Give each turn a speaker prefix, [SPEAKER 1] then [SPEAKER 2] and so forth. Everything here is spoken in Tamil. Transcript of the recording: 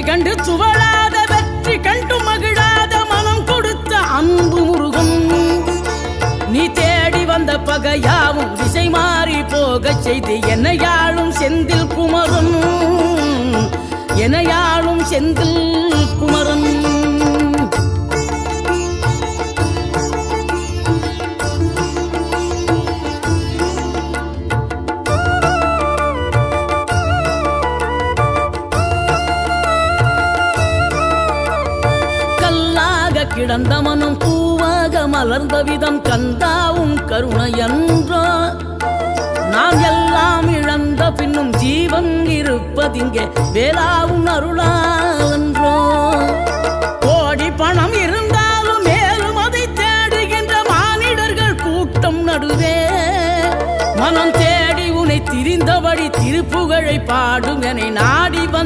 [SPEAKER 1] கண்டு சுவழாத வெற்றி கண்டு மகிழாத மனம் கொடுத்த அன்பு முருகன். நீ தேடி வந்த பகையாவும் திசை மாறி போகச் செய்து என்னையாளும் செந்தில் குமரன், என்னையாளும் செந்தில் குமரன். கிடந்த மனம் பூவாக மலர்ந்த விதம் கந்தாவும் கருணை என்றோ. நாம் எல்லாம் இழந்த பின்னும் ஜீவன் இருப்பதிங்கே வேளாவும் அருளாவென்றோ. கோடி பணம் இருந்தாலும் மேலும் அதை தேடுகின்ற மானிடர்கள் கூட்டம் நடுவே மனம் தேடி உனை திரிந்தபடி திருப்புகழை பாடும் என நாடி வந்த